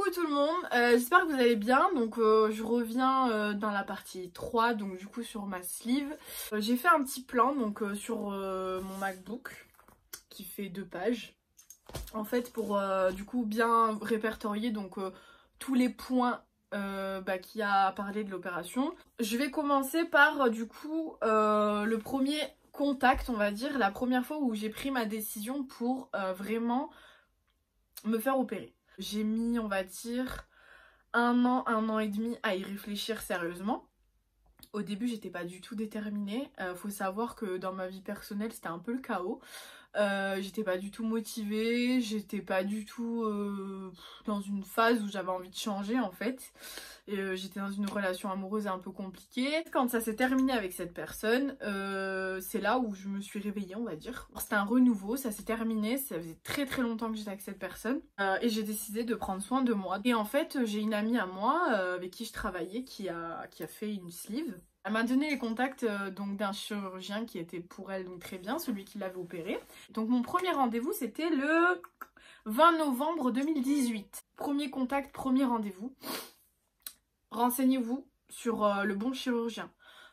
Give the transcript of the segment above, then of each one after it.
Coucou tout le monde, j'espère que vous allez bien. Donc je reviens dans la partie 3, donc du coup sur ma sleeve. J'ai fait un petit plan donc sur mon MacBook qui fait 2 pages. En fait pour du coup bien répertorier donc tous les points qui a parlé de l'opération. Je vais commencer par du coup le premier contact, on va dire, la première fois où j'ai pris ma décision pour vraiment me faire opérer. J'ai mis, on va dire, un an et demi à y réfléchir sérieusement. Au début, j'étais pas du tout déterminée. Faut savoir que dans ma vie personnelle, c'était un peu le chaos. J'étais pas du tout motivée, j'étais pas du tout dans une phase où j'avais envie de changer en fait. J'étais dans une relation amoureuse un peu compliquée. Quand ça s'est terminé avec cette personne, c'est là où je me suis réveillée, on va dire. C'était un renouveau, ça s'est terminé, ça faisait très très longtemps que j'étais avec cette personne. Et j'ai décidé de prendre soin de moi. Et en fait, j'ai une amie à moi avec qui je travaillais qui a fait une sleeve. Elle m'a donné les contacts donc d'un chirurgien qui était pour elle donc très bien, celui qui l'avait opéré. Donc mon premier rendez-vous c'était le 20 novembre 2018. Premier contact, premier rendez-vous. Renseignez-vous sur le bon chirurgien.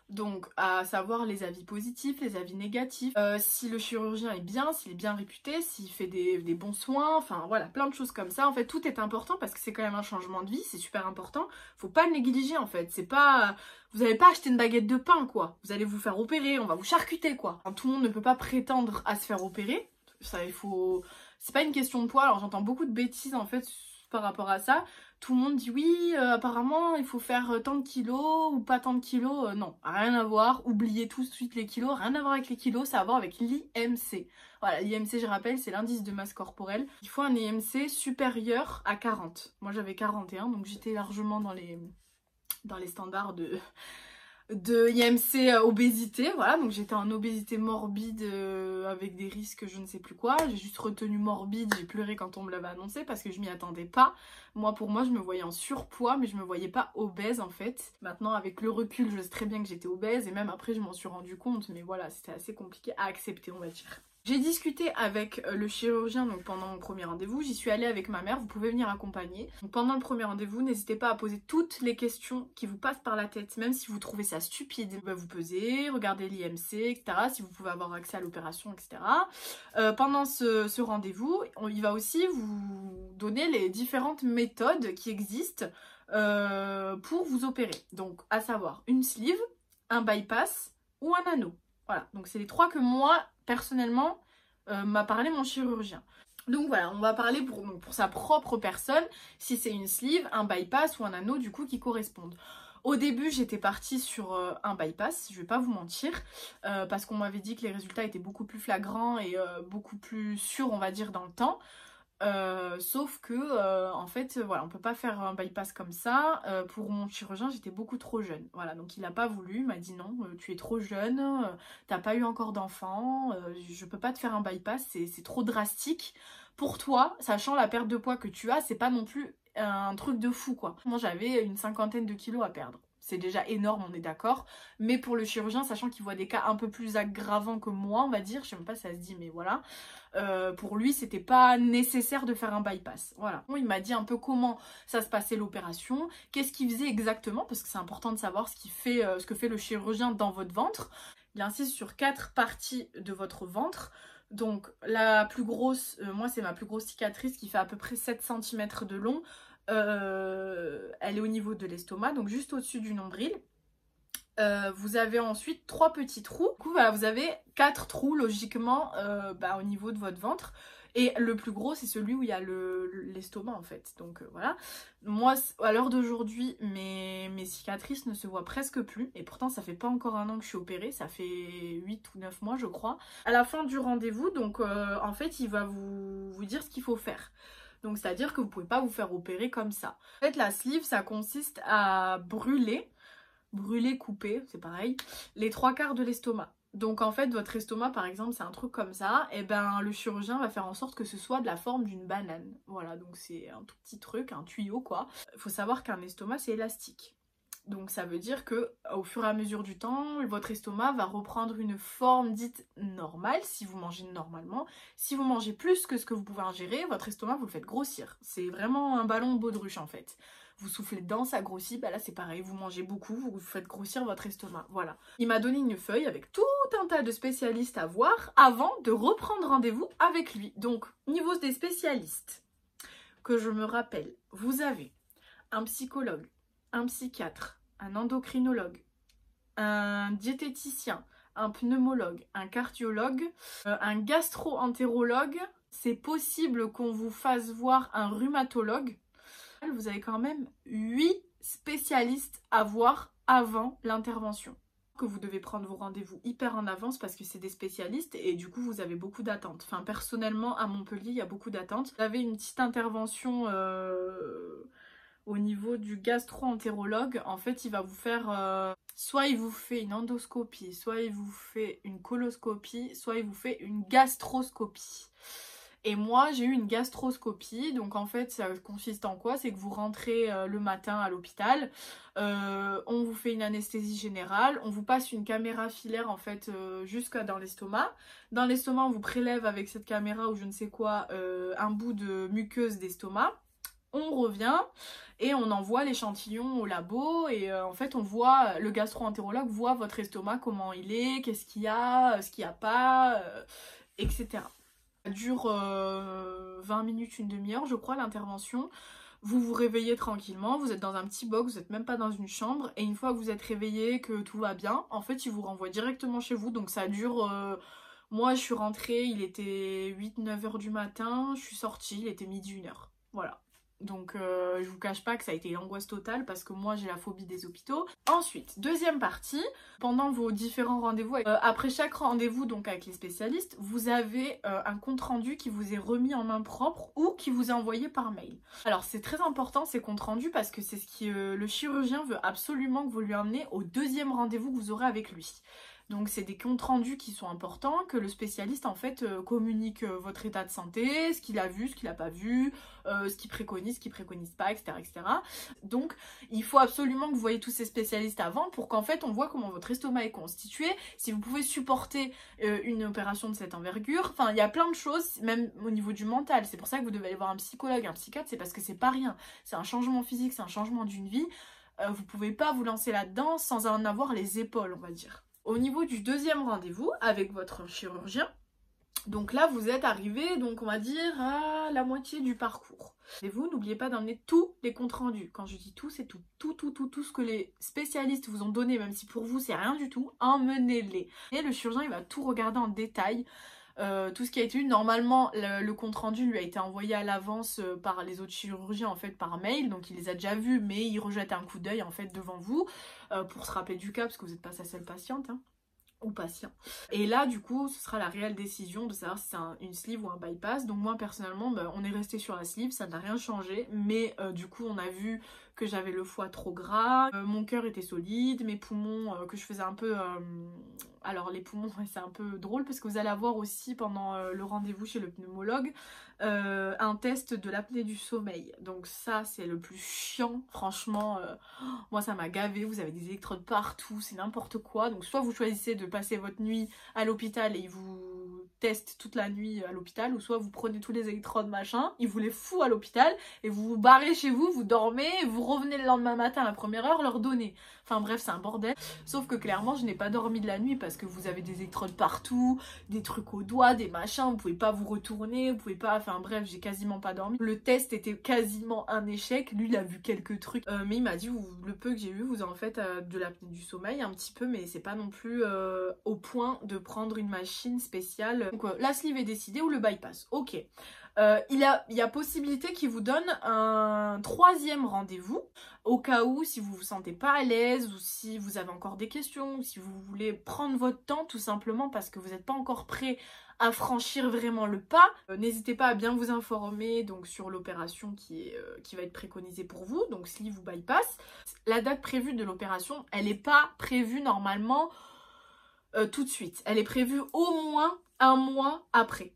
Donc à savoir les avis positifs, les avis négatifs, si le chirurgien est bien, s'il est bien réputé, s'il fait des bons soins, enfin voilà, plein de choses comme ça. En fait tout est important parce que c'est quand même un changement de vie, c'est super important. Faut pas le négliger en fait, c'est pas... Vous n'allez pas acheter une baguette de pain quoi, vous allez vous faire opérer, on va vous charcuter quoi. Enfin, tout le monde ne peut pas prétendre à se faire opérer, ça il faut... C'est pas une question de poids, alors j'entends beaucoup de bêtises en fait par rapport à ça. Tout le monde dit oui, apparemment il faut faire tant de kilos ou pas tant de kilos. Non, rien à voir, oubliez tout de suite les kilos, rien à voir avec les kilos, ça a à voir avec l'IMC. Voilà, l'IMC je rappelle c'est l'indice de masse corporelle. Il faut un IMC supérieur à 40. Moi j'avais 41 donc j'étais largement dans les standards de IMC obésité, voilà, donc j'étais en obésité morbide avec des risques je ne sais plus quoi, j'ai juste retenu morbide, j'ai pleuré quand on me l'avait annoncé parce que je m'y attendais pas. Moi pour moi je me voyais en surpoids mais je me voyais pas obèse en fait. Maintenant avec le recul je sais très bien que j'étais obèse et même après je m'en suis rendu compte mais voilà c'était assez compliqué à accepter on va dire. J'ai discuté avec le chirurgien donc pendant mon premier rendez-vous, j'y suis allée avec ma mère, vous pouvez venir accompagner. Donc pendant le premier rendez-vous, n'hésitez pas à poser toutes les questions qui vous passent par la tête, même si vous trouvez ça stupide. Vous pesez, regardez l'IMC, etc. Si vous pouvez avoir accès à l'opération, etc. Pendant ce rendez-vous, il va aussi vous donner les différentes méthodes qui existent pour vous opérer. Donc à savoir une sleeve, un bypass ou un anneau. Voilà, donc c'est les 3 que moi, personnellement, m'a parlé mon chirurgien. Donc voilà, on va parler pour sa propre personne, si c'est une sleeve, un bypass ou un anneau du coup qui correspondent. Au début, j'étais partie sur un bypass, je vais pas vous mentir, parce qu'on m'avait dit que les résultats étaient beaucoup plus flagrants et beaucoup plus sûrs, on va dire, dans le temps. Sauf que en fait voilà on peut pas faire un bypass comme ça. Pour mon chirurgien j'étais beaucoup trop jeune, voilà, donc il a pas voulu, il m'a dit non, tu es trop jeune, t'as pas eu encore d'enfant, je peux pas te faire un bypass, c'est trop drastique pour toi, sachant la perte de poids que tu as, c'est pas non plus un truc de fou quoi. Moi j'avais une 50aine de kilos à perdre. C'est déjà énorme, on est d'accord. Mais pour le chirurgien, sachant qu'il voit des cas un peu plus aggravants que moi, on va dire, je sais même pas si ça se dit, mais voilà. Pour lui, c'était pas nécessaire de faire un bypass. Voilà. Il m'a dit un peu comment ça se passait l'opération, qu'est-ce qu'il faisait exactement, parce que c'est important de savoir ce que fait le chirurgien dans votre ventre. Il insiste sur 4 parties de votre ventre. Donc la plus grosse, moi c'est ma plus grosse cicatrice qui fait à peu près 7 cm de long. Elle est au niveau de l'estomac, donc juste au-dessus du nombril. Vous avez ensuite 3 petits trous. Du coup, voilà, vous avez 4 trous logiquement au niveau de votre ventre. Et le plus gros, c'est celui où il y a l'estomac en fait. Donc voilà. Moi, à l'heure d'aujourd'hui, mes cicatrices ne se voient presque plus. Et pourtant, ça fait pas encore un an que je suis opérée. Ça fait 8 ou 9 mois, je crois. À la fin du rendez-vous, donc en fait, il va vous dire ce qu'il faut faire. Donc c'est-à-dire que vous pouvez pas vous faire opérer comme ça. En fait la sleeve ça consiste à brûler, couper, c'est pareil, les 3/4 de l'estomac. Donc en fait votre estomac par exemple c'est un truc comme ça, et ben le chirurgien va faire en sorte que ce soit de la forme d'une banane. Voilà, donc c'est un tout petit truc, un tuyau quoi. Il faut savoir qu'un estomac c'est élastique. Donc ça veut dire que au fur et à mesure du temps, votre estomac va reprendre une forme dite normale si vous mangez normalement. Si vous mangez plus que ce que vous pouvez ingérer, votre estomac vous le faites grossir. C'est vraiment un ballon de baudruche en fait. Vous soufflez dedans, ça grossit, bah là c'est pareil, vous mangez beaucoup, vous faites grossir votre estomac, voilà. Il m'a donné une feuille avec tout un tas de spécialistes à voir avant de reprendre rendez-vous avec lui. Donc, niveau des spécialistes, que je me rappelle, vous avez un psychologue, un psychiatre, un endocrinologue, un diététicien, un pneumologue, un cardiologue, un gastro-entérologue. C'est possible qu'on vous fasse voir un rhumatologue. Vous avez quand même 8 spécialistes à voir avant l'intervention. Que vous devez prendre vos rendez-vous hyper en avance parce que c'est des spécialistes et du coup vous avez beaucoup d'attentes. Enfin personnellement à Montpellier il y a beaucoup d'attentes. Vous avez une petite intervention au niveau du gastro-entérologue. En fait il va vous faire soit il vous fait une endoscopie, soit il vous fait une coloscopie, soit il vous fait une gastroscopie. Et moi j'ai eu une gastroscopie, donc en fait ça consiste en quoi? C'est que vous rentrez le matin à l'hôpital, on vous fait une anesthésie générale, on vous passe une caméra filaire en fait jusqu'à dans l'estomac. Dans l'estomac on vous prélève avec cette caméra ou je ne sais quoi un bout de muqueuse d'estomac. On revient et on envoie l'échantillon au labo et en fait on voit, le gastro-entérologue voit votre estomac, comment il est, qu'est-ce qu'il y a, ce qu'il n'y a pas, etc. Ça dure 20 minutes, une demi-heure je crois l'intervention. Vous vous réveillez tranquillement, vous êtes dans un petit box, vous n'êtes même pas dans une chambre. Et une fois que vous êtes réveillé, que tout va bien, en fait ils vous renvoient directement chez vous. Donc ça dure... moi je suis rentrée, il était 8-9 heures du matin, je suis sortie, il était midi 1 heure. Voilà. Donc je vous cache pas que ça a été l'angoisse totale parce que moi j'ai la phobie des hôpitaux. Ensuite, deuxième partie, pendant vos différents rendez-vous, après chaque rendez-vous donc avec les spécialistes, vous avez un compte rendu qui vous est remis en main propre ou qui vous est envoyé par mail. Alors c'est très important ces comptes rendus parce que c'est ce qui le chirurgien veut absolument que vous lui emmenez au deuxième rendez-vous que vous aurez avec lui. Donc c'est des comptes rendus qui sont importants, que le spécialiste en fait communique votre état de santé, ce qu'il a vu, ce qu'il n'a pas vu, ce qu'il préconise pas, etc., etc. Donc il faut absolument que vous voyez tous ces spécialistes avant pour qu'en fait on voit comment votre estomac est constitué, si vous pouvez supporter une opération de cette envergure. Enfin il y a plein de choses, même au niveau du mental. C'est pour ça que vous devez aller voir un psychologue, un psychiatre, c'est parce que c'est pas rien. C'est un changement physique, c'est un changement d'une vie. Vous pouvez pas vous lancer là-dedans sans en avoir les épaules, on va dire. Au niveau du deuxième rendez-vous avec votre chirurgien, donc là vous êtes arrivé, donc on va dire à la moitié du parcours. Et vous n'oubliez pas d'emmener tous les comptes rendus. Quand je dis tout, c'est tout. Tout ce que les spécialistes vous ont donné, même si pour vous c'est rien du tout, emmenez-les. Et le chirurgien il va tout regarder en détail. Tout ce qui a été eu, normalement le compte rendu lui a été envoyé à l'avance par les autres chirurgiens en fait par mail, donc il les a déjà vus mais il rejette un coup d'œil en fait devant vous pour se rappeler du cas parce que vous n'êtes pas sa seule patiente hein, ou patient. Et là du coup ce sera la réelle décision de savoir si c'est une sleeve ou un bypass. Donc moi personnellement on est resté sur la sleeve, ça n'a rien changé, mais du coup on a vu que j'avais le foie trop gras, mon cœur était solide, mes poumons que je faisais un peu... Alors les poumons c'est un peu drôle parce que vous allez avoir aussi pendant le rendez-vous chez le pneumologue un test de l'apnée du sommeil. Donc ça c'est le plus chiant franchement, moi ça m'a gavé, vous avez des électrodes partout, c'est n'importe quoi. Donc soit vous choisissez de passer votre nuit à l'hôpital et ils vous testent toute la nuit à l'hôpital, ou soit vous prenez tous les électrodes machin, ils vous les foutent à l'hôpital et vous vous barrez chez vous, vous dormez, vous revenez le lendemain matin à la première heure leur donner. Enfin bref c'est un bordel. Sauf que clairement je n'ai pas dormi de la nuit parce que vous avez des électrodes partout, des trucs aux doigts, des machins, vous pouvez pas vous retourner, vous pouvez pas... Enfin bref, j'ai quasiment pas dormi. Le test était quasiment un échec, lui il a vu quelques trucs, mais il m'a dit le peu que j'ai vu, vous en faites de l'apnée du sommeil un petit peu, mais c'est pas non plus au point de prendre une machine spéciale. Donc la sleeve est décidée ou le bypass, ok. Il y a possibilité qu'il vous donne un troisième rendez-vous au cas où si vous vous sentez pas à l'aise ou si vous avez encore des questions ou si vous voulez prendre votre temps tout simplement parce que vous n'êtes pas encore prêt à franchir vraiment le pas. N'hésitez pas à bien vous informer donc sur l'opération qui va être préconisée pour vous, donc sleeve ou bypass. La date prévue de l'opération, elle n'est pas prévue normalement tout de suite. Elle est prévue au moins un mois après.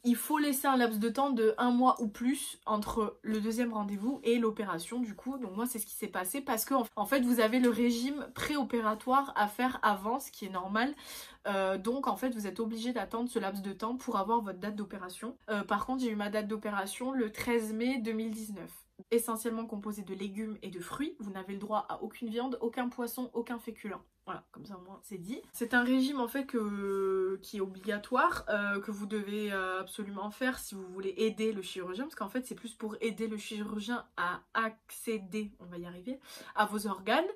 il faut laisser un laps de temps de 1 mois ou plus entre le deuxième rendez-vous et l'opération du coup. Donc moi c'est ce qui s'est passé parce que en fait vous avez le régime préopératoire à faire avant, ce qui est normal. Donc en fait vous êtes obligé d'attendre ce laps de temps pour avoir votre date d'opération. Par contre j'ai eu ma date d'opération le 13 mai 2019. Essentiellement composé de légumes et de fruits. Vous n'avez le droit à aucune viande, aucun poisson, aucun féculent. Voilà, comme ça au moins c'est dit. C'est un régime en fait qui est obligatoire, que vous devez absolument faire si vous voulez aider le chirurgien, parce qu'en fait c'est plus pour aider le chirurgien à accéder, on va y arriver, à vos organes.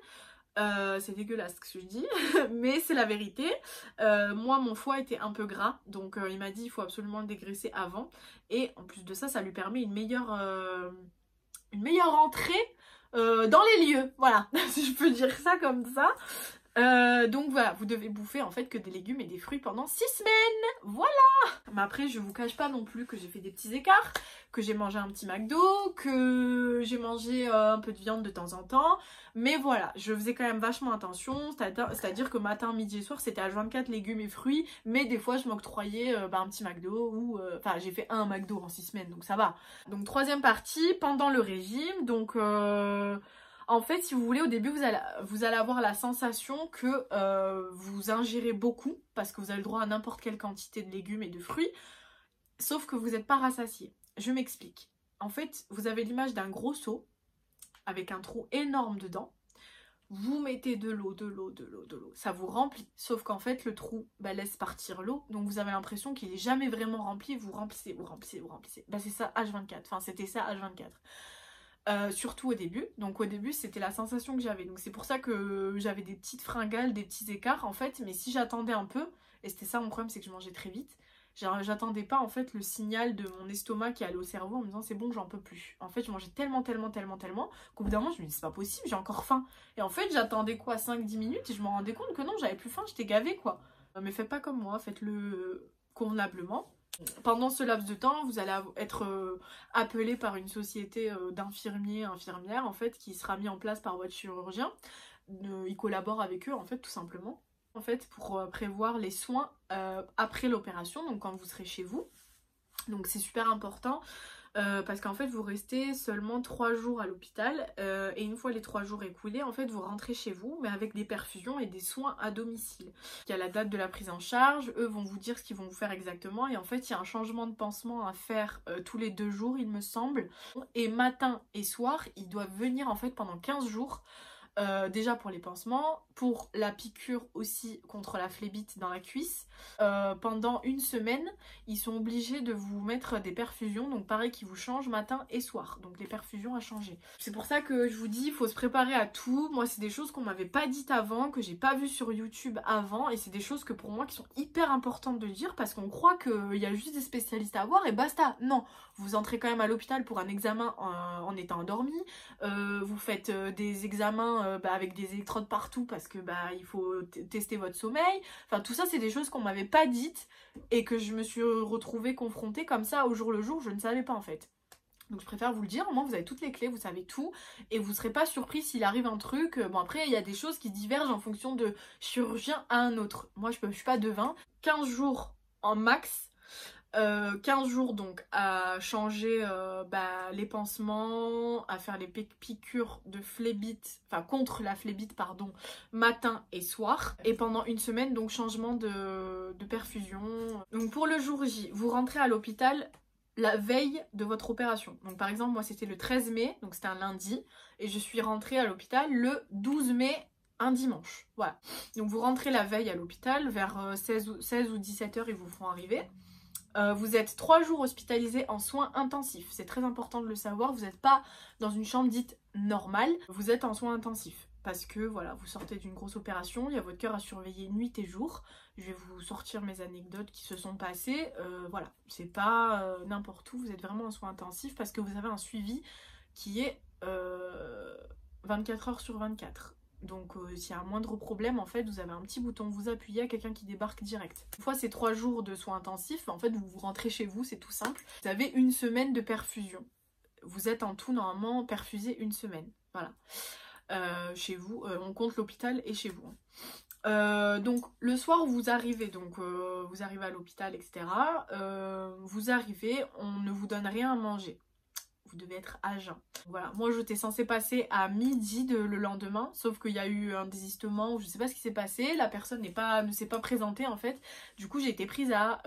C'est dégueulasse ce que je dis, mais c'est la vérité. Moi mon foie était un peu gras, donc il m'a dit il faut absolument le dégraisser avant, et en plus de ça, ça lui permet une meilleure entrée dans les lieux, voilà, si je peux dire ça comme ça. Donc voilà, vous devez bouffer en fait que des légumes et des fruits pendant 6 semaines, voilà. Mais après je vous cache pas non plus que j'ai fait des petits écarts, que j'ai mangé un petit McDo, que j'ai mangé un peu de viande de temps en temps, mais voilà, je faisais quand même vachement attention, c'est-à-dire que matin, midi et soir c'était H24 légumes et fruits, mais des fois je m'octroyais un petit McDo ou... Enfin j'ai fait un McDo en 6 semaines, donc ça va. Donc troisième partie, pendant le régime, donc... En fait, si vous voulez, au début, vous allez avoir la sensation que vous ingérez beaucoup, parce que vous avez le droit à n'importe quelle quantité de légumes et de fruits, sauf que vous n'êtes pas rassasié. Je m'explique. En fait, vous avez l'image d'un gros seau, avec un trou énorme dedans. Vous mettez de l'eau, de l'eau, de l'eau, de l'eau. Ça vous remplit, sauf qu'en fait, le trou laisse partir l'eau, donc vous avez l'impression qu'il n'est jamais vraiment rempli, vous remplissez, vous remplissez, vous remplissez. Bah, c'est ça H24, enfin c'était ça H24. Surtout au début, donc au début c'était la sensation que j'avais, donc c'est pour ça que j'avais des petites fringales, des petits écarts en fait, mais si j'attendais un peu, et c'était ça mon problème, c'est que je mangeais très vite, j'attendais pas en fait le signal de mon estomac qui allait au cerveau en me disant c'est bon, j'en peux plus. En fait je mangeais tellement qu'au bout d'un moment je me dis c'est pas possible, j'ai encore faim, et en fait j'attendais quoi, 5-10 minutes et je me rendais compte que non, j'avais plus faim, j'étais gavée quoi. Mais faites pas comme moi, faites-le convenablement. Pendant ce laps de temps, vous allez être appelé par une société d'infirmiers, infirmières, en fait, qui sera mis en place par votre chirurgien. Il collabore avec eux, en fait, tout simplement. En fait, pour prévoir les soins après l'opération, donc quand vous serez chez vous. Donc c'est super important. Parce qu'en fait vous restez seulement 3 jours à l'hôpital et une fois les 3 jours écoulés, en fait vous rentrez chez vous, mais avec des perfusions et des soins à domicile. Il y a la date de la prise en charge, eux vont vous dire ce qu'ils vont vous faire exactement, et en fait il y a un changement de pansement à faire tous les 2 jours il me semble, et matin et soir ils doivent venir en fait pendant 15 jours. Déjà pour les pansements, pour la piqûre aussi contre la phlébite dans la cuisse. Pendant 1 semaine, ils sont obligés de vous mettre des perfusions, donc pareil qui vous changent matin et soir, donc des perfusions à changer. C'est pour ça que je vous dis, il faut se préparer à tout. Moi c'est des choses qu'on m'avait pas dites avant, que j'ai pas vu sur YouTube avant, et c'est des choses que pour moi qui sont hyper importantes de dire, parce qu'on croit qu'il y a juste des spécialistes à voir et basta. Non, vous entrez quand même à l'hôpital pour un examen en étant endormi, vous faites des examens avec des électrodes partout parce que il faut tester votre sommeil. Enfin tout ça c'est des choses qu'on m'avait pas dites et que je me suis retrouvée confrontée comme ça au jour le jour, je ne savais pas en fait. Donc je préfère vous le dire, au moins vous avez toutes les clés, vous savez tout, et vous serez pas surpris s'il arrive un truc. Bon après il y a des choses qui divergent en fonction de chirurgien à un autre. Moi je suis pas devin. 15 jours en max. 15 jours donc à changer les pansements, à faire les piqûres de phlébite, enfin contre la phlébite pardon, matin et soir, et pendant 1 semaine donc changement de perfusion. Donc pour le jour J, vous rentrez à l'hôpital la veille de votre opération. Donc par exemple moi c'était le 13 mai, donc c'était un lundi, et je suis rentrée à l'hôpital le 12 mai, un dimanche. Voilà. Donc vous rentrez la veille à l'hôpital, vers 16 ou 17h ils vous font arriver. Vous êtes 3 jours hospitalisés en soins intensifs. C'est très important de le savoir. Vous n'êtes pas dans une chambre dite normale. Vous êtes en soins intensifs. Parce que voilà, vous sortez d'une grosse opération. Il y a votre cœur à surveiller nuit et jour. Je vais vous sortir mes anecdotes qui se sont passées. Voilà, c'est pas n'importe où. Vous êtes vraiment en soins intensifs parce que vous avez un suivi qui est 24 heures sur 24. Donc s'il y a un moindre problème, en fait vous avez un petit bouton, vous appuyez à quelqu'un qui débarque direct. Une fois ces 3 jours de soins intensifs, en fait vous rentrez chez vous, c'est tout simple. Vous avez 1 semaine de perfusion. Vous êtes en tout normalement perfusé 1 semaine. Voilà. Chez vous, on compte l'hôpital et chez vous. Donc le soir où vous arrivez, vous arrivez à l'hôpital, etc. Vous arrivez, on ne vous donne rien à manger. Vous devez être à jeun. Voilà, moi j'étais censée passer à midi le lendemain, sauf qu'il y a eu un désistement ou je sais pas ce qui s'est passé, la personne ne s'est pas présentée en fait. Du coup j'ai été prise à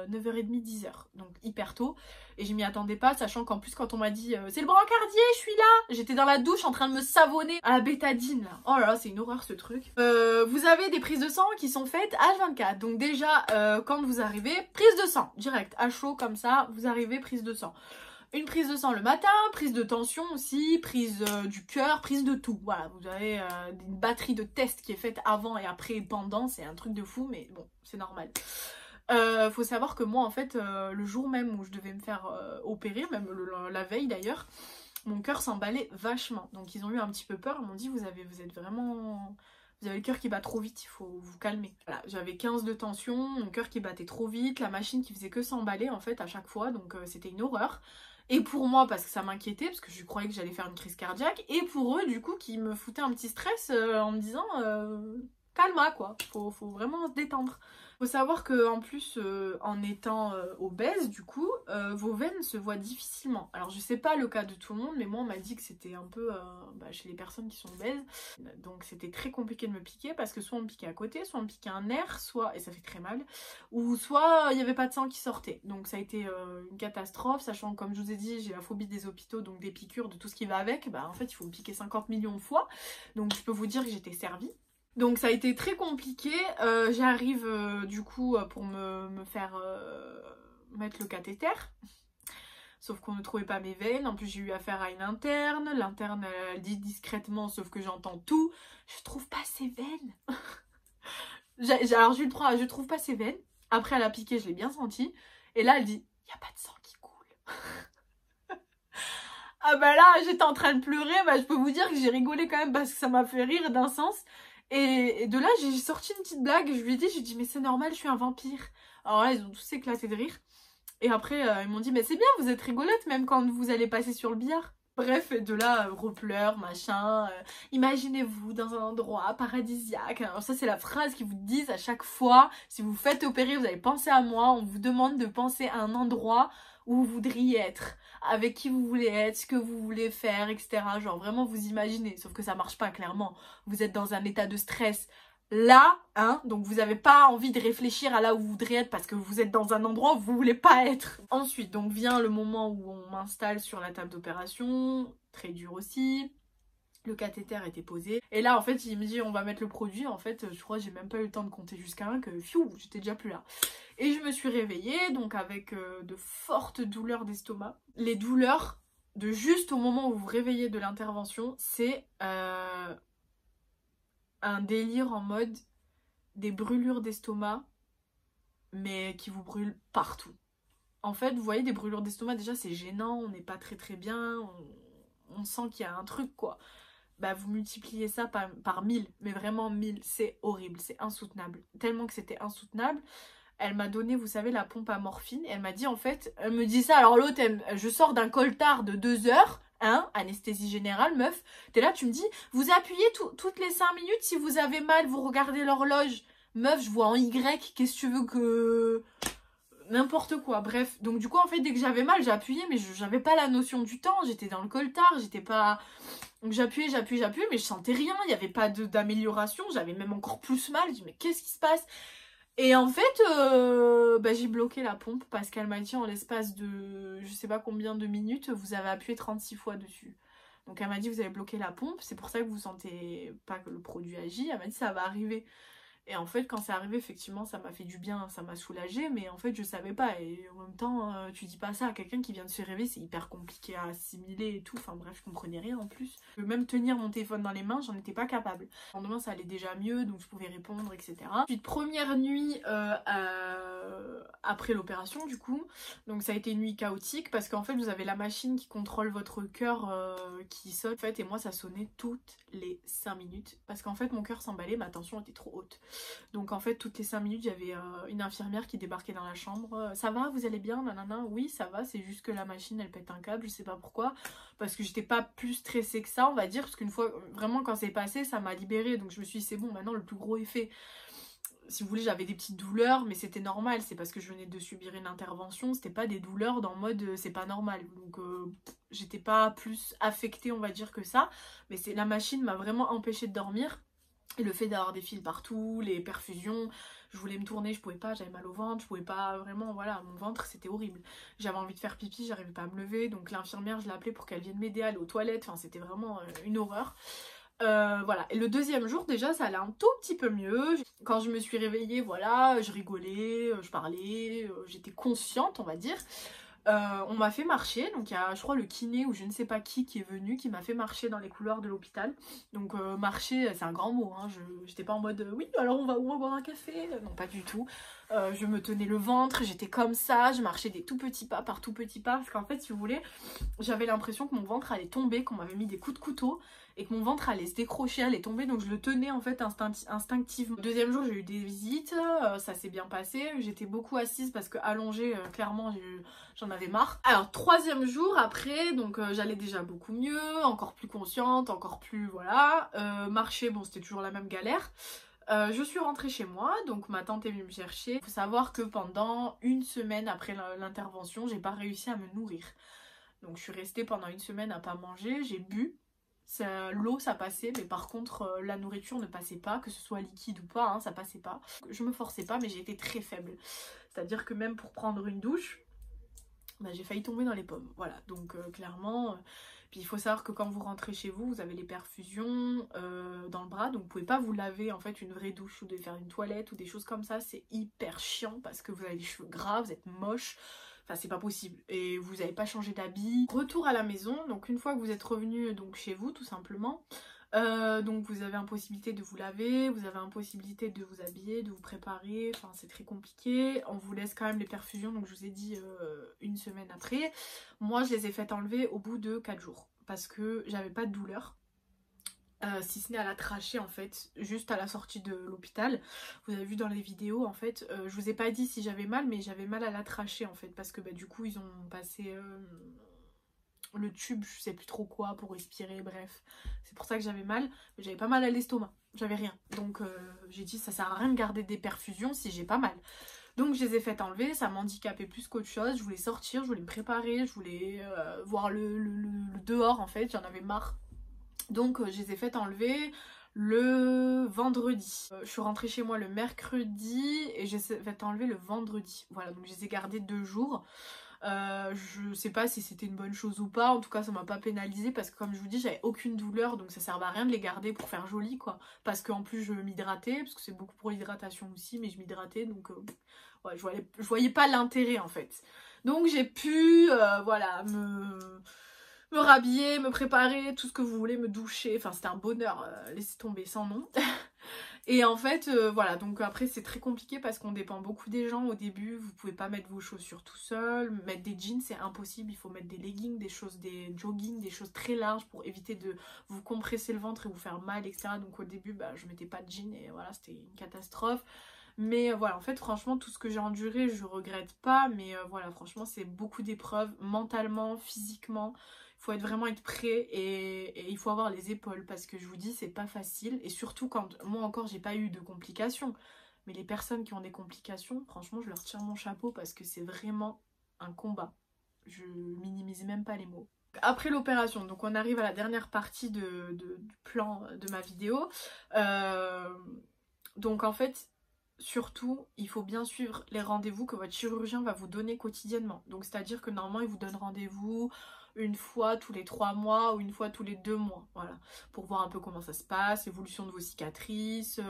9h30, 10h, donc hyper tôt. Et je m'y attendais pas, sachant qu'en plus quand on m'a dit c'est le brancardier, je suis là, j'étais dans la douche en train de me savonner à la bétadine là. Oh là là, c'est une horreur ce truc. Vous avez des prises de sang qui sont faites H24, donc déjà quand vous arrivez, prise de sang, direct, à chaud comme ça, vous arrivez, prise de sang. Une prise de sang le matin, prise de tension aussi, prise du cœur, prise de tout. Voilà, vous avez une batterie de tests qui est faite avant et après et pendant, c'est un truc de fou, mais bon, c'est normal. Faut savoir que moi, en fait, le jour même où je devais me faire opérer, même la veille d'ailleurs, mon cœur s'emballait vachement. Donc ils ont eu un petit peu peur, ils m'ont dit vous avez le cœur qui bat trop vite, il faut vous calmer. Voilà, j'avais 15 de tension, mon cœur qui battait trop vite, la machine qui faisait que s'emballer en fait à chaque fois, donc c'était une horreur. Et pour moi, parce que ça m'inquiétait, parce que je croyais que j'allais faire une crise cardiaque, et pour eux, du coup, qui me foutaient un petit stress en me disant calma quoi, faut vraiment se détendre. Faut savoir que en plus, en étant obèse, du coup, vos veines se voient difficilement. Alors je sais pas le cas de tout le monde, mais moi on m'a dit que c'était un peu chez les personnes qui sont obèses. Donc c'était très compliqué de me piquer parce que soit on me piquait à côté, soit on me piquait un nerf, soit, et ça fait très mal, ou soit il n'y avait pas de sang qui sortait. Donc ça a été une catastrophe, sachant que comme je vous ai dit, j'ai la phobie des hôpitaux, donc des piqûres, de tout ce qui va avec. Bah en fait il faut me piquer 50 millions de fois. Donc je peux vous dire que j'étais servie. Donc ça a été très compliqué, j'arrive du coup pour me faire mettre le cathéter, sauf qu'on ne trouvait pas mes veines, en plus j'ai eu affaire à une interne, l'interne elle dit discrètement sauf que j'entends tout, je trouve pas ses veines. Alors je trouve pas ses veines, après elle a piqué, je l'ai bien senti, et là elle dit, y a pas de sang qui coule. Ah bah là j'étais en train de pleurer, bah je peux vous dire que j'ai rigolé quand même parce que ça m'a fait rire d'un sens. Et de là, j'ai sorti une petite blague, je lui ai dit, j'ai dit, mais c'est normal, je suis un vampire. Alors là, ils ont tous éclaté de rire. Et après, ils m'ont dit, mais c'est bien, vous êtes rigolote même quand vous allez passer sur le billard. Bref, et de là, repleur, machin. Imaginez-vous dans un endroit paradisiaque. Alors ça, c'est la phrase qu'ils vous disent à chaque fois. Si vous faites opérer, vous allez penser à moi. On vous demande de penser à un endroit où vous voudriez être, avec qui vous voulez être, ce que vous voulez faire, etc. Genre vraiment vous imaginez, sauf que ça marche pas clairement. Vous êtes dans un état de stress là, hein, donc vous n'avez pas envie de réfléchir à là où vous voudriez être parce que vous êtes dans un endroit où vous voulez pas être. Ensuite, donc vient le moment où on m'installe sur la table d'opération, très dur aussi. Le cathéter était posé. Et là, en fait, il me dit, on va mettre le produit. En fait, je crois que j'ai même pas eu le temps de compter jusqu'à 1, que fiou, j'étais déjà plus là. Et je me suis réveillée, donc avec de fortes douleurs d'estomac. Les douleurs de juste au moment où vous vous réveillez de l'intervention, c'est un délire en mode des brûlures d'estomac, mais qui vous brûlent partout. En fait, vous voyez, des brûlures d'estomac, déjà, c'est gênant, on n'est pas très bien, on sent qu'il y a un truc, quoi. Bah vous multipliez ça par 1000, mais vraiment 1000, c'est horrible, c'est insoutenable. Tellement que c'était insoutenable, elle m'a donné, vous savez, la pompe à morphine, et elle m'a dit, en fait, elle me dit ça, alors l'autre, je sors d'un coltard de 2 heures, hein, anesthésie générale, meuf, t'es là, tu me dis, vous appuyez toutes les 5 minutes, si vous avez mal, vous regardez l'horloge, meuf, je vois en Y, qu'est-ce que tu veux que... N'importe quoi, bref. Donc du coup, en fait, dès que j'avais mal, j'appuyais, mais j'avais pas la notion du temps, j'étais dans le coltard, j'étais pas... Donc j'appuyais, mais je sentais rien, il n'y avait pas d'amélioration, j'avais même encore plus mal, je dis mais qu'est-ce qui se passe? Et en fait, j'ai bloqué la pompe parce qu'elle m'a dit en l'espace de je sais pas combien de minutes, vous avez appuyé 36 fois dessus. Donc elle m'a dit vous avez bloqué la pompe, c'est pour ça que vous sentez pas que le produit agit, elle m'a dit ça va arriver. Et en fait, quand c'est arrivé, effectivement, ça m'a fait du bien, ça m'a soulagée, mais en fait, je savais pas. Et en même temps, tu dis pas ça à quelqu'un qui vient de se réveiller, c'est hyper compliqué à assimiler et tout. Enfin bref, je comprenais rien en plus. Même tenir mon téléphone dans les mains, j'en étais pas capable. Le lendemain, ça allait déjà mieux, donc je pouvais répondre, etc. Ensuite, première nuit après l'opération, du coup. Donc ça a été une nuit chaotique, parce qu'en fait, vous avez la machine qui contrôle votre cœur qui sonne. En fait, et moi, ça sonnait toutes les 5 minutes. Parce qu'en fait, mon cœur s'emballait, ma tension était trop haute. Donc en fait toutes les 5 minutes j'avais une infirmière qui débarquait dans la chambre. Ça va, vous allez bien, nanana? Oui ça va, c'est juste que la machine elle pète un câble, je sais pas pourquoi. Parce que j'étais pas plus stressée que ça on va dire, parce qu'une fois vraiment quand c'est passé ça m'a libérée. Donc je me suis dit c'est bon, maintenant le plus gros effet. Si vous voulez, j'avais des petites douleurs, mais c'était normal, c'est parce que je venais de subir une intervention, c'était pas des douleurs dans le mode c'est pas normal. Donc j'étais pas plus affectée, on va dire, que ça, mais la machine m'a vraiment empêchée de dormir. Et le fait d'avoir des fils partout, les perfusions, je voulais me tourner, je pouvais pas, j'avais mal au ventre, je pouvais pas vraiment, voilà, mon ventre c'était horrible. J'avais envie de faire pipi, j'arrivais pas à me lever, donc l'infirmière je l'ai appelée pour qu'elle vienne m'aider à aller aux toilettes, enfin c'était vraiment une horreur. Voilà, et le deuxième jour déjà ça allait un tout petit peu mieux. Quand je me suis réveillée, voilà, je rigolais, je parlais, j'étais consciente on va dire. On m'a fait marcher, donc il y a je crois le kiné ou je ne sais pas qui est venu, qui m'a fait marcher dans les couloirs de l'hôpital. Donc marcher c'est un grand mot, hein. J'étais pas en mode oui alors on va boire un café, non pas du tout. Je me tenais le ventre, j'étais comme ça, je marchais des tout petits pas par tout petits pas, parce qu'en fait si vous voulez, j'avais l'impression que mon ventre allait tomber, qu'on m'avait mis des coups de couteau, et que mon ventre allait se décrocher, allait tomber, donc je le tenais en fait instinctivement. Le deuxième jour j'ai eu des visites, ça s'est bien passé, j'étais beaucoup assise parce que allongée, clairement j'en avais marre. Alors troisième jour après, donc j'allais déjà beaucoup mieux, encore plus consciente, encore plus voilà, marcher, bon c'était toujours la même galère. Je suis rentrée chez moi, donc ma tante est venue me chercher. Il faut savoir que pendant une semaine après l'intervention, j'ai pas réussi à me nourrir. Donc je suis restée pendant une semaine à pas manger, j'ai bu. L'eau ça passait, mais par contre la nourriture ne passait pas, que ce soit liquide ou pas, hein, ça passait pas. Je me forçais pas, mais j'ai été très faible. C'est-à-dire que même pour prendre une douche, bah, j'ai failli tomber dans les pommes. Voilà, donc clairement... Puis il faut savoir que quand vous rentrez chez vous, vous avez les perfusions dans le bras, donc vous pouvez pas vous laver en fait une vraie douche ou de faire une toilette ou des choses comme ça, c'est hyper chiant parce que vous avez les cheveux gras, vous êtes moche, enfin c'est pas possible et vous n'avez pas changé d'habit. Retour à la maison, donc une fois que vous êtes revenu donc chez vous tout simplement, donc vous avez impossibilité de vous laver, vous avez impossibilité de vous habiller, de vous préparer, enfin c'est très compliqué. On vous laisse quand même les perfusions, donc je vous ai dit une semaine après. Moi je les ai faites enlever au bout de 4 jours parce que j'avais pas de douleur. Si ce n'est à la trachée en fait, juste à la sortie de l'hôpital. Vous avez vu dans les vidéos en fait, je vous ai pas dit si j'avais mal, mais j'avais mal à la trachée en fait, parce que bah, du coup ils ont passé le tube, je sais plus trop quoi, pour respirer, bref. C'est pour ça que j'avais mal, mais j'avais pas mal à l'estomac, j'avais rien. Donc j'ai dit ça sert à rien de garder des perfusions si j'ai pas mal. Donc je les ai fait enlever, ça m'handicapait plus qu'autre chose, je voulais sortir, je voulais me préparer, je voulais voir le dehors en fait, j'en avais marre. Donc je les ai fait enlever le vendredi. Je suis rentrée chez moi le mercredi et j'ai fait enlever le vendredi. Voilà, donc je les ai gardés 2 jours. Je sais pas si c'était une bonne chose ou pas, en tout cas ça m'a pas pénalisé parce que comme je vous dis j'avais aucune douleur, donc ça servait à rien de les garder pour faire joli quoi, parce qu'en plus je m'hydratais, parce que c'est beaucoup pour l'hydratation aussi, mais je m'hydratais donc ouais, je voyais pas l'intérêt en fait. Donc j'ai pu voilà me rhabiller, me préparer, tout ce que vous voulez, me doucher, enfin c'était un bonheur, laissez tomber sans nom. Et en fait, voilà, donc après c'est très compliqué parce qu'on dépend beaucoup des gens au début, vous pouvez pas mettre vos chaussures tout seul, mettre des jeans c'est impossible, il faut mettre des leggings, des joggings, des choses très larges pour éviter de vous compresser le ventre et vous faire mal, etc. Donc au début, bah, je mettais pas de jeans et voilà, c'était une catastrophe. Mais voilà, en fait, franchement, tout ce que j'ai enduré, je regrette pas, mais voilà, franchement, c'est beaucoup d'épreuves, mentalement, physiquement. Il faut vraiment être prêt et il faut avoir les épaules parce que je vous dis c'est pas facile et surtout quand moi encore j'ai pas eu de complications, mais les personnes qui ont des complications franchement je leur tire mon chapeau parce que c'est vraiment un combat, je minimise même pas les mots. Après l'opération, donc on arrive à la dernière partie du plan de ma vidéo, donc en fait surtout il faut bien suivre les rendez-vous que votre chirurgien va vous donner quotidiennement, donc c'est à dire que normalement il vous donne rendez-vous une fois tous les 3 mois ou une fois tous les 2 mois, voilà, pour voir un peu comment ça se passe, l'évolution de vos cicatrices,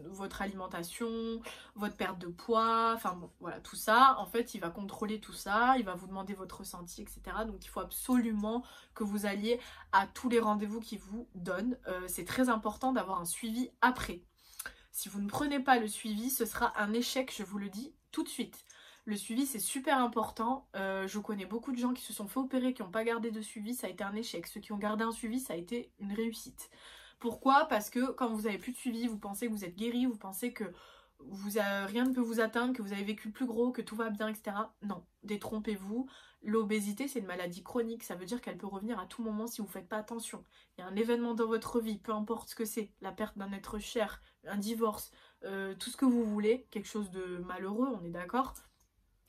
votre alimentation, votre perte de poids, enfin bon, voilà, tout ça, en fait, il va contrôler tout ça, il va vous demander votre ressenti, etc. Donc il faut absolument que vous alliez à tous les rendez-vous qu'il vous donne, c'est très important d'avoir un suivi après. Si vous ne prenez pas le suivi, ce sera un échec, je vous le dis tout de suite. Le suivi c'est super important, je connais beaucoup de gens qui se sont fait opérer, qui n'ont pas gardé de suivi, ça a été un échec. Ceux qui ont gardé un suivi, ça a été une réussite. Pourquoi? Parce que quand vous avez plus de suivi, vous pensez que vous êtes guéri, vous pensez que rien ne peut vous atteindre, que vous avez vécu le plus gros, que tout va bien, etc. Non, détrompez-vous. L'obésité, c'est une maladie chronique, ça veut dire qu'elle peut revenir à tout moment si vous ne faites pas attention. Il y a un événement dans votre vie, peu importe ce que c'est, la perte d'un être cher, un divorce, tout ce que vous voulez, quelque chose de malheureux, on est d'accord,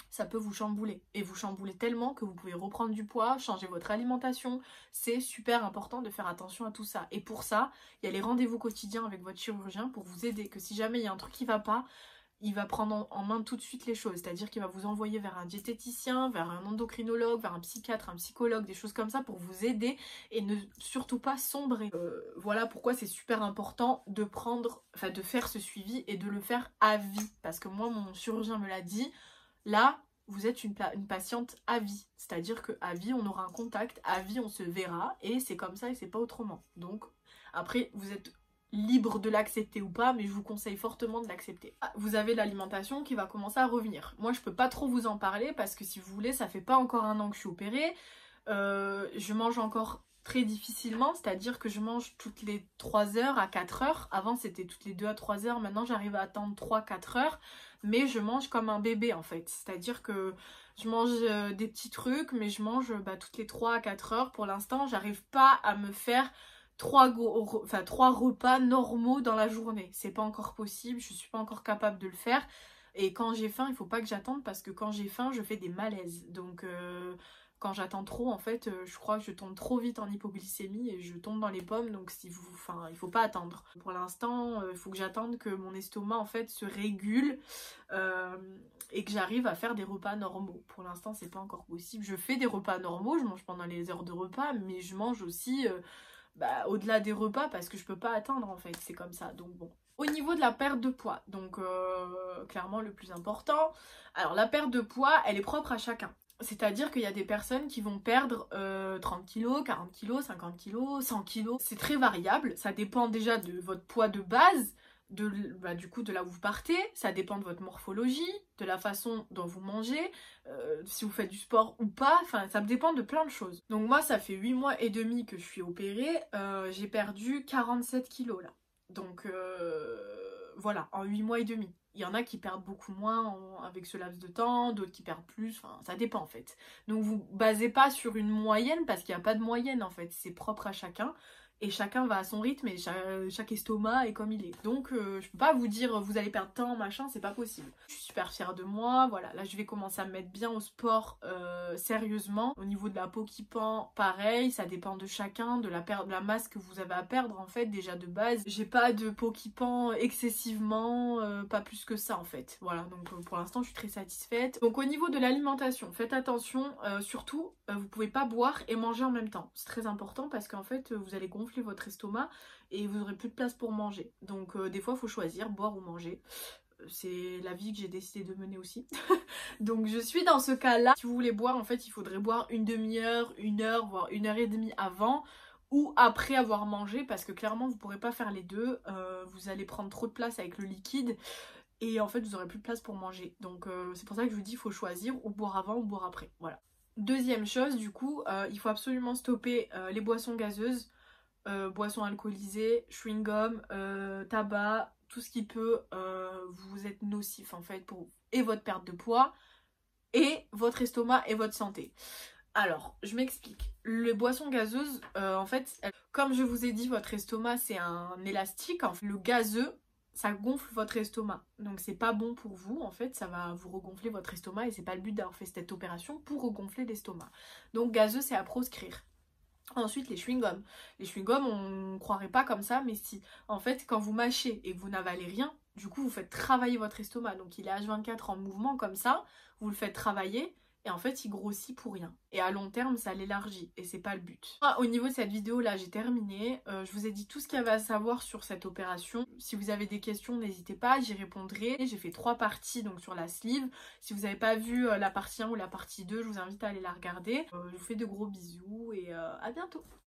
ça peut vous chambouler. Et vous chambouler tellement que vous pouvez reprendre du poids, changer votre alimentation. C'est super important de faire attention à tout ça. Et pour ça, il y a les rendez-vous quotidiens avec votre chirurgien pour vous aider. Que si jamais il y a un truc qui va pas, il va prendre en main tout de suite les choses. C'est-à-dire qu'il va vous envoyer vers un diététicien, vers un endocrinologue, vers un psychiatre, un psychologue, des choses comme ça pour vous aider et ne surtout pas sombrer. Voilà pourquoi c'est super important de de faire ce suivi et de le faire à vie. Parce que moi, mon chirurgien me l'a dit, là, vous êtes une patiente à vie. C'est-à-dire qu'à vie, on aura un contact, à vie, on se verra, et c'est comme ça et c'est pas autrement. Donc, après, vous êtes libre de l'accepter ou pas, mais je vous conseille fortement de l'accepter. Vous avez l'alimentation qui va commencer à revenir. Moi, je peux pas trop vous en parler, parce que si vous voulez, ça fait pas encore un an que je suis opérée. Je mange encore très difficilement, c'est-à-dire que je mange toutes les 3 heures à 4 heures. Avant, c'était toutes les 2 à 3 heures. Maintenant, j'arrive à attendre 3-4 heures. Mais je mange comme un bébé, en fait. C'est-à-dire que je mange des petits trucs, mais je mange toutes les 3 à 4 heures. Pour l'instant, j'arrive pas à me faire 3 repas normaux dans la journée. C'est pas encore possible, je suis pas encore capable de le faire. Et quand j'ai faim, il faut pas que j'attende, parce que quand j'ai faim, je fais des malaises. Donc quand j'attends trop, en fait, je crois que je tombe trop vite en hypoglycémie et je tombe dans les pommes. Donc il faut pas attendre. Pour l'instant, il faut que j'attende que mon estomac, en fait, se régule et que j'arrive à faire des repas normaux. Pour l'instant, c'est pas encore possible. Je fais des repas normaux, je mange pendant les heures de repas, mais je mange aussi au-delà des repas, parce que je peux pas attendre, en fait. C'est comme ça. Donc bon. Au niveau de la perte de poids, donc clairement le plus important. Alors la perte de poids, elle est propre à chacun. C'est-à-dire qu'il y a des personnes qui vont perdre 30 kg, 40 kg, 50 kg, 100 kg. C'est très variable, ça dépend déjà de votre poids de base, du coup de là où vous partez, ça dépend de votre morphologie, de la façon dont vous mangez, si vous faites du sport ou pas, enfin ça dépend de plein de choses. Donc moi ça fait 8 mois et demi que je suis opérée, j'ai perdu 47 kg là. Donc voilà, en 8 mois et demi. Il y en a qui perdent beaucoup moins avec ce laps de temps, d'autres qui perdent plus, enfin ça dépend en fait. Donc vous basez pas sur une moyenne, parce qu'il n'y a pas de moyenne en fait, c'est propre à chacun. Et chacun va à son rythme, et chaque estomac est comme il est. Donc je peux pas vous dire vous allez perdre tant, machin, c'est pas possible. Je suis super fière de moi, voilà. Là je vais commencer à me mettre bien au sport sérieusement. Au niveau de la peau qui pend, pareil, ça dépend de chacun, de la masse que vous avez à perdre en fait, déjà de base. J'ai pas de peau qui pend excessivement, pas plus que ça en fait. Voilà, donc pour l'instant je suis très satisfaite. Donc au niveau de l'alimentation, faites attention, surtout vous pouvez pas boire et manger en même temps. C'est très important, parce qu'en fait vous allez gonfler votre estomac et vous n'aurez plus de place pour manger. Donc des fois il faut choisir, boire ou manger. C'est la vie que j'ai décidé de mener aussi. Donc je suis dans ce cas-là. Si vous voulez boire, en fait il faudrait boire une demi-heure, 1 heure, voire 1 heure et demie avant ou après avoir mangé, parce que clairement vous pourrez pas faire les deux. Vous allez prendre trop de place avec le liquide et en fait vous aurez plus de place pour manger. Donc c'est pour ça que je vous dis il faut choisir, ou boire avant ou boire après. Voilà. Deuxième chose, du coup, il faut absolument stopper les boissons gazeuses. Boissons alcoolisées, chewing-gum, tabac, tout ce qui peut vous être nocif en fait pour et votre perte de poids et votre estomac et votre santé. Alors, je m'explique. Les boissons gazeuses, en fait, comme je vous ai dit, votre estomac c'est un élastique. En fait, le gazeux, ça gonfle votre estomac. Donc c'est pas bon pour vous, en fait, ça va vous regonfler votre estomac et c'est pas le but d'avoir fait cette opération pour regonfler l'estomac. Donc gazeux, c'est à proscrire. Ensuite, les chewing-gums. Les chewing-gums, on ne croirait pas comme ça, mais si. En fait, quand vous mâchez et que vous n'avalez rien, du coup, vous faites travailler votre estomac. Donc, il est H24 en mouvement comme ça, vous le faites travailler, et en fait, il grossit pour rien. Et à long terme, ça l'élargit, et c'est pas le but. Au niveau de cette vidéo, là, j'ai terminé. Je vous ai dit tout ce qu'il y avait à savoir sur cette opération. Si vous avez des questions, n'hésitez pas, j'y répondrai. J'ai fait 3 parties, donc sur la sleeve. Si vous n'avez pas vu la partie 1 ou la partie 2, je vous invite à aller la regarder. Je vous fais de gros bisous, et à bientôt.